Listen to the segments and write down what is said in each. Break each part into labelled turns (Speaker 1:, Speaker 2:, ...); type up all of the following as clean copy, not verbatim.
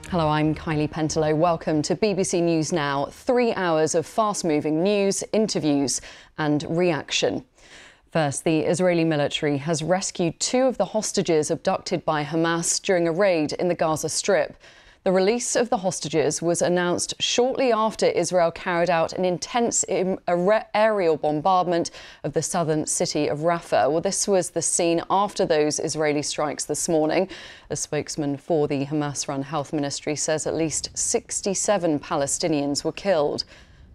Speaker 1: Hello, I'm Kylie Pentelow. Welcome to BBC News Now. 3 hours of fast-moving news, interviews and reaction. First, the Israeli military has rescued 2 of the hostages abducted by Hamas during a raid in the Gaza Strip. The release of the hostages was announced shortly after Israel carried out an intense aerial bombardment of the southern city of Rafah. Well, this was the scene after those Israeli strikes this morning. A spokesman for the Hamas-run health ministry says at least 67 Palestinians were killed.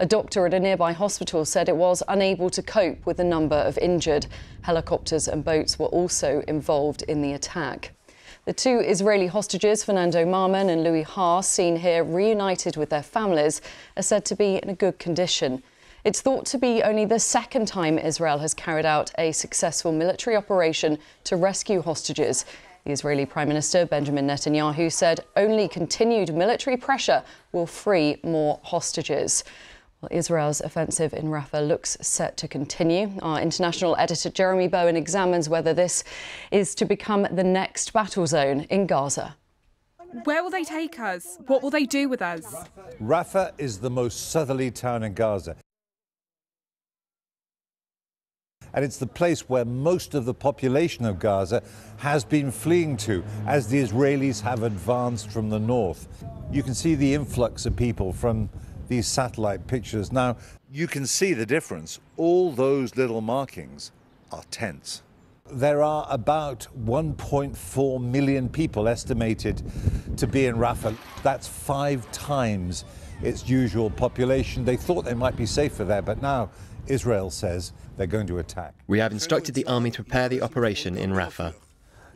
Speaker 1: A doctor at a nearby hospital said it was unable to cope with the number of injured. Helicopters and boats were also involved in the attack. The 2 Israeli hostages, Fernando Marman and Louis Haas, seen here reunited with their families, are said to be in a good condition. It's thought to be only the second time Israel has carried out a successful military operation to rescue hostages. The Israeli Prime Minister Benjamin Netanyahu said only continued military pressure will free more hostages. Well, Israel's offensive in Rafah looks set to continue. Our international editor Jeremy Bowen examines whether this is to become the next battle zone in Gaza.
Speaker 2: Where will they take us? What will they do with us?
Speaker 3: Rafah is the most southerly town in Gaza. And it's the place where most of the population of Gaza has been fleeing to as the Israelis have advanced from the north. You can see the influx of people from these satellite pictures. Now, you can see the difference. All those little markings are tents. There are about 1.4 million people estimated to be in Rafah. That's 5 times its usual population. They thought they might be safer there, but now Israel says they're going to attack.
Speaker 4: We have instructed the army to prepare the operation in Rafah.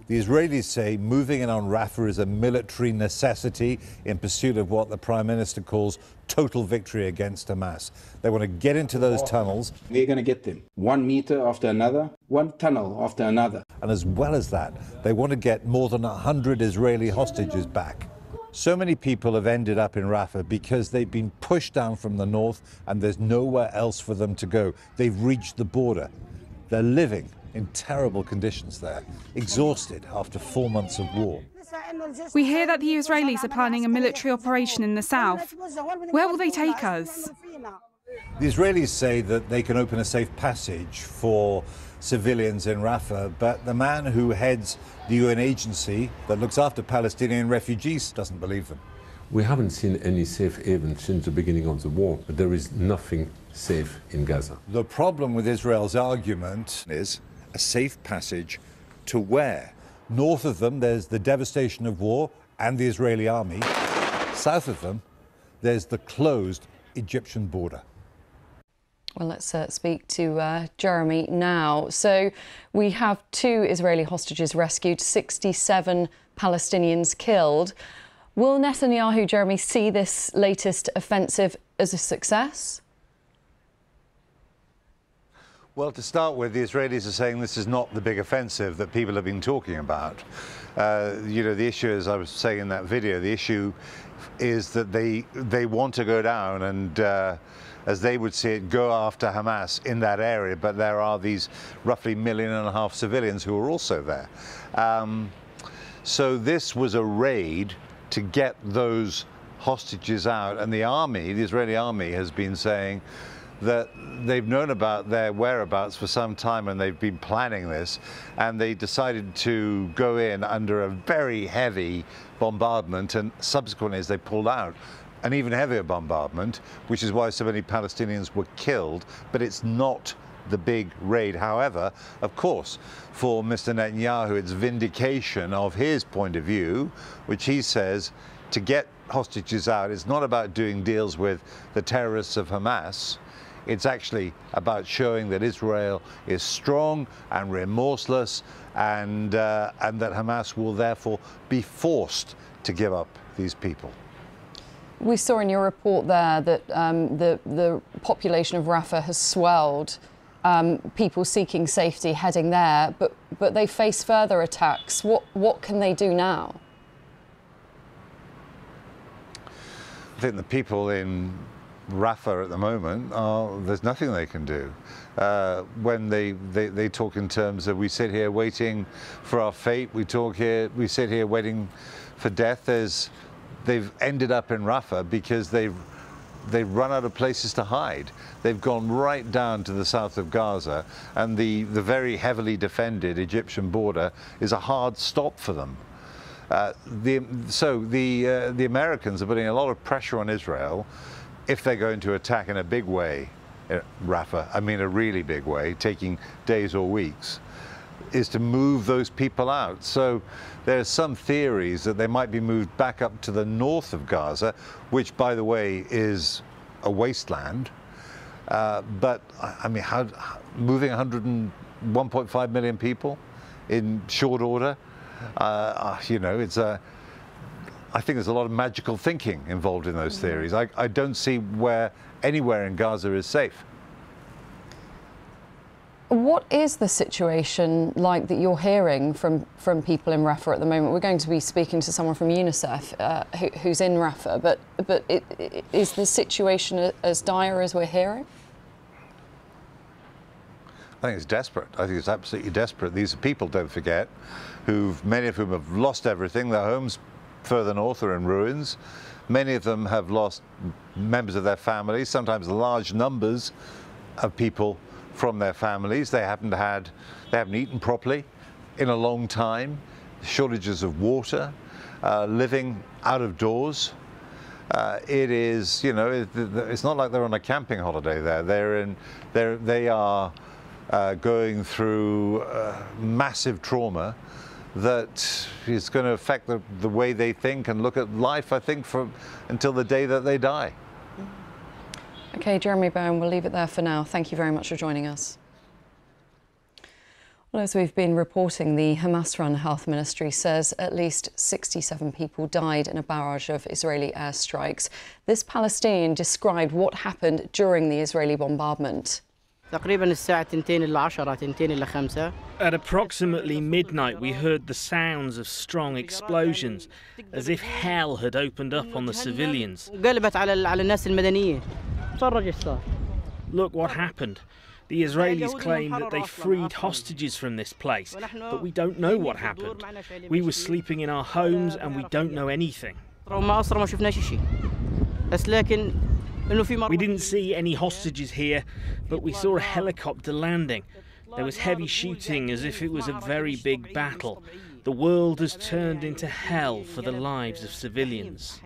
Speaker 3: The Israelis say moving in on Rafah is a military necessity in pursuit of what the Prime Minister calls total victory against Hamas. They want to get into those tunnels.
Speaker 5: We're going to get them 1 meter after another, 1 tunnel after another.
Speaker 3: And as well as that, they want to get more than 100 Israeli hostages back. So many people have ended up in Rafah because they've been pushed down from the north and there's nowhere else for them to go. They've reached the border. They're living in terrible conditions there, exhausted after 4 months of war.
Speaker 2: We hear that the Israelis are planning a military operation in the south. Where will they take us?
Speaker 3: The Israelis say that they can open a safe passage for civilians in Rafah, but the man who heads the UN agency that looks after Palestinian refugees doesn't believe them.
Speaker 6: We haven't seen any safe haven since the beginning of the war, but there is nothing safe in Gaza.
Speaker 3: The problem with Israel's argument is a safe passage to where? North of them, there's the devastation of war and the Israeli army. South of them, there's the closed Egyptian border.
Speaker 1: Well, let's speak to Jeremy now. So we have 2 Israeli hostages rescued, 67 Palestinians killed. Will Netanyahu, Jeremy, see this latest offensive as a success?
Speaker 3: Well, to start with, the Israelis are saying this is not the big offensive that people have been talking about. You know, the issue, as I was saying in that video, the issue is that they want to go down and, as they would see it, go after Hamas in that area. But there are these roughly 1.5 million civilians who are also there. So this was a raid to get those hostages out. And the army, the Israeli army, has been saying that they've known about their whereabouts for some time and they've been planning this, and they decided to go in under a very heavy bombardment, and subsequently as they pulled out, an even heavier bombardment, which is why so many Palestinians were killed. But it's not the big raid. However, of course, for Mr. Netanyahu, it's vindication of his point of view, which he says to get hostages out, it's not about doing deals with the terrorists of Hamas. It's actually about showing that Israel is strong and remorseless, and that Hamas will therefore be forced to give up these people.
Speaker 1: We saw in your report there that the population of Rafah has swelled, people seeking safety heading there, but they face further attacks. What can they do now?
Speaker 3: I think the people in Rafah at the moment, there's nothing they can do. When they talk in terms of, we sit here waiting for our fate, we sit here waiting for death. they've ended up in Rafah because they've run out of places to hide. They've gone right down to the south of Gaza, and the very heavily defended Egyptian border is a hard stop for them. So the Americans are putting a lot of pressure on Israel if they're going to attack in a big way Rafah, I mean a really big way, taking days or weeks, is to move those people out. So there's some theories that they might be moved back up to the north of Gaza, which, by the way, is a wasteland. But I mean, moving 1.5 million people in short order, you know, I think there's a lot of magical thinking involved in those theories. I don't see where anywhere in Gaza is safe.
Speaker 1: What is the situation like that you're hearing from people in Rafah at the moment? We're going to be speaking to someone from UNICEF who's in Rafah, but is the situation as dire as we're hearing?
Speaker 3: I think it's desperate. I think it's absolutely desperate. These are people, don't forget, many of whom have lost everything. Their homes further north are in ruins. Many of them have lost members of their families, sometimes large numbers of people from their families. They haven't eaten properly in a long time, shortages of water, living out of doors. It is, you know, it's not like they're on a camping holiday there. They are going through massive trauma that is going to affect the way they think and look at life, I think, until the day that they die.
Speaker 1: OK, Jeremy Bowen, we'll leave it there for now. Thank you very much for joining us. Well, as we've been reporting, the Hamas-run health ministry says at least 67 people died in a barrage of Israeli airstrikes. This Palestinian described what happened during the Israeli bombardment.
Speaker 7: At approximately midnight, we heard the sounds of strong explosions, as if hell had opened up on the civilians. Look what happened. The Israelis claim that they freed hostages from this place, but we don't know what happened. We were sleeping in our homes and we don't know anything. We didn't see any hostages here, but we saw a helicopter landing. There was heavy shooting as if it was a very big battle. The world has turned into hell for the lives of civilians.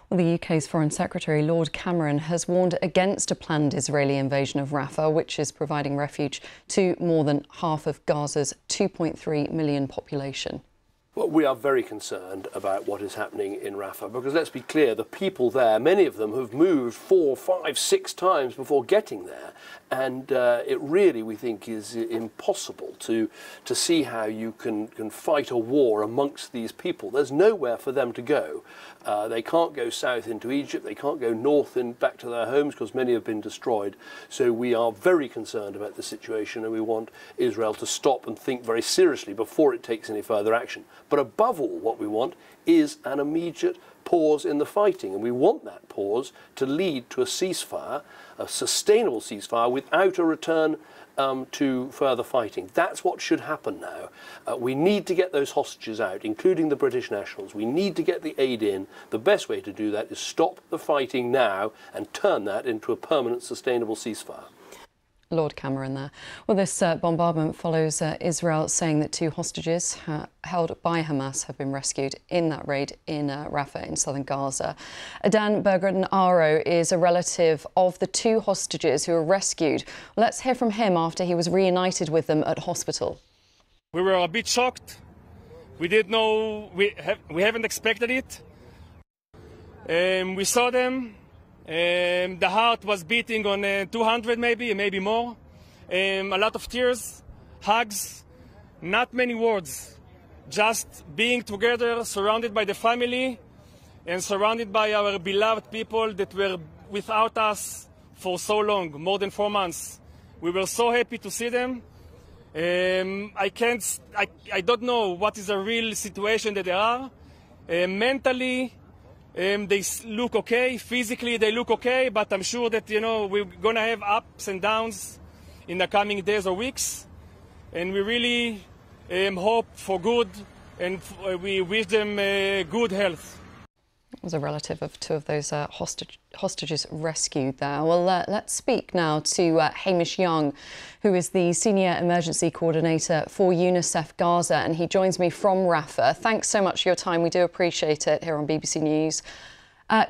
Speaker 1: Well, the UK's Foreign Secretary, Lord Cameron, has warned against a planned Israeli invasion of Rafah, which is providing refuge to more than half of Gaza's 2.3 million population.
Speaker 8: Well, we are very concerned about what is happening in Rafah because, let's be clear, the people there, many of them have moved 4, 5, 6 times before getting there. And it really, we think, is impossible to see how you can fight a war amongst these people. There's nowhere for them to go. They can't go south into Egypt. They can't go north and back to their homes because many have been destroyed. So we are very concerned about the situation, and we want Israel to stop and think very seriously before it takes any further action. But above all, what we want is an immediate pause in the fighting, and we want that pause to lead to a ceasefire, a sustainable ceasefire without a return to further fighting. That's what should happen now. We need to get those hostages out, including the British nationals. We need to get the aid in. The best way to do that is stop the fighting now and turn that into a permanent, sustainable ceasefire.
Speaker 1: Lord Cameron there. Well, this bombardment follows Israel saying that 2 hostages held by Hamas have been rescued in that raid in Rafah in southern Gaza. Adan Bergen-Aro is a relative of the 2 hostages who were rescued. Let's hear from him after he was reunited with them at hospital.
Speaker 9: We were a bit shocked. We didn't know, we haven't expected it. We saw them. The heart was beating on 200 maybe more. A lot of tears, hugs, not many words. Just being together, surrounded by the family and surrounded by our beloved people that were without us for so long, more than 4 months. We were so happy to see them. I don't know what is the real situation that they are. Mentally, they look okay, physically they look okay, but I'm sure that, you know, we're going to have ups and downs in the coming days or weeks. And we really hope for good, and we wish them good health.
Speaker 1: Was a relative of two of those hostages rescued there. Well, let's speak now to Hamish Young, who is the Senior Emergency Coordinator for UNICEF Gaza, and he joins me from Rafah. Thanks so much for your time. We do appreciate it here on BBC News.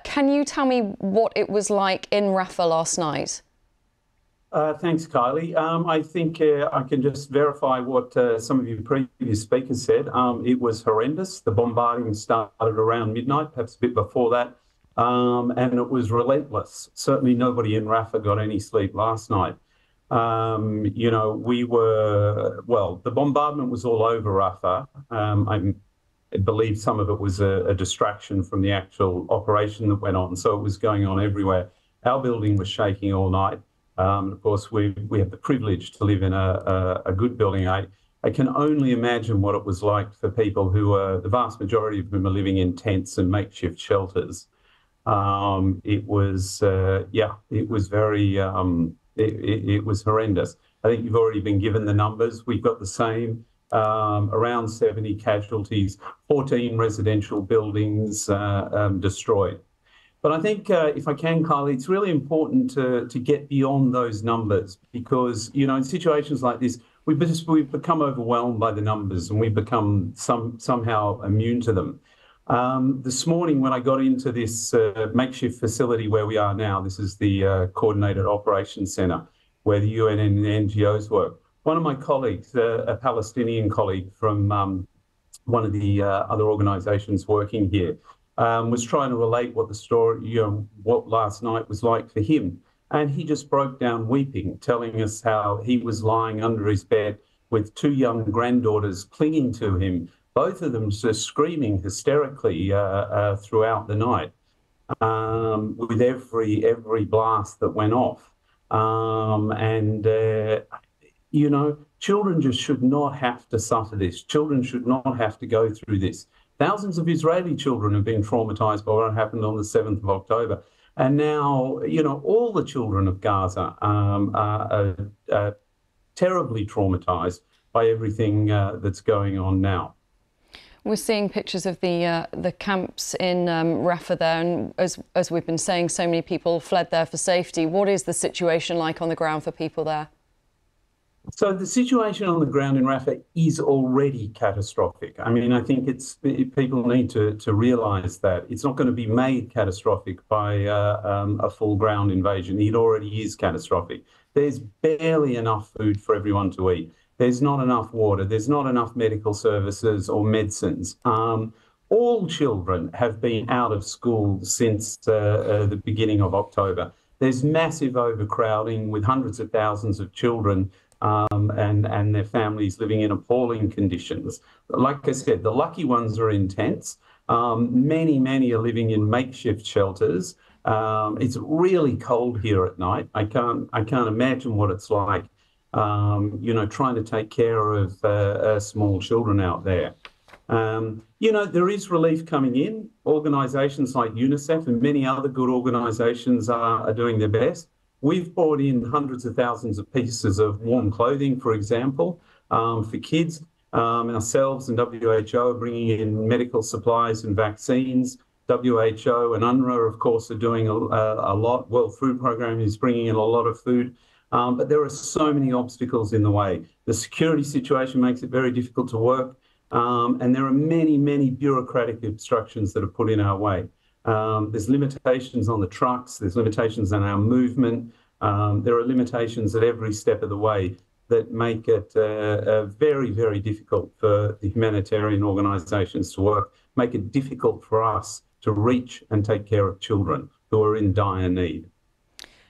Speaker 1: Can you tell me what it was like in Rafah last night?
Speaker 10: Thanks, Kylie. I think I can just verify what some of your previous speakers said. It was horrendous. The bombarding started around midnight, perhaps a bit before that, and it was relentless. Certainly nobody in Rafah got any sleep last night. You know, the bombardment was all over Rafah. I believe some of it was a distraction from the actual operation that went on, so it was going on everywhere. Our building was shaking all night. Of course, we have the privilege to live in a good building. I can only imagine what it was like for people who are, the vast majority of whom are living in tents and makeshift shelters. It was very, it was horrendous. I think you've already been given the numbers. We've got the same, around 70 casualties, 14 residential buildings destroyed. But I think, if I can, Kylie, it's really important to get beyond those numbers because, you know, in situations like this, we've become overwhelmed by the numbers and we've become somehow immune to them. This morning, when I got into this makeshift facility where we are now, this is the Coordinated Operations Centre, where the UN and the NGOs work. One of my colleagues, a Palestinian colleague from one of the other organisations working here, was trying to relate what the story, you know, what last night was like for him. And he just broke down weeping, telling us how he was lying under his bed with two young granddaughters clinging to him, both of them just screaming hysterically throughout the night with every blast that went off. You know, children just should not have to suffer this. Children should not have to go through this. Thousands of Israeli children have been traumatised by what happened on the 7th of October. And now, you know, all the children of Gaza are terribly traumatised by everything that's going on now.
Speaker 1: We're seeing pictures of the camps in Rafah there, and as we've been saying, so many people fled there for safety. What is the situation like on the ground for people there?
Speaker 10: So the situation on the ground in Rafah is already catastrophic. I mean, I think people need to realise that. It's not going to be made catastrophic by a full ground invasion. It already is catastrophic. There's barely enough food for everyone to eat. There's not enough water. There's not enough medical services or medicines. All children have been out of school since the beginning of October. There's massive overcrowding with hundreds of thousands of children and their families living in appalling conditions. Like I said, the lucky ones are in tents. Many are living in makeshift shelters. It's really cold here at night. I can't imagine what it's like, you know, trying to take care of small children out there. You know, there is relief coming in. Organisations like UNICEF and many other good organisations are doing their best. We've brought in hundreds of thousands of pieces of warm clothing, for example, for kids. Ourselves and WHO are bringing in medical supplies and vaccines. WHO and UNRWA, of course, are doing a lot. World Food Programme is bringing in a lot of food. But there are so many obstacles in the way. The security situation makes it very difficult to work. And there are many bureaucratic obstructions that are put in our way. There's limitations on the trucks, there's limitations on our movement, there are limitations at every step of the way that make it very difficult for the humanitarian organisations to work, make it difficult for us to reach and take care of children who are in dire need.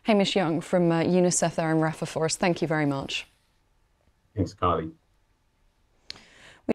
Speaker 1: Hamish Young from UNICEF there in Rafah for us. Thank you very much.
Speaker 10: Thanks, Kylie.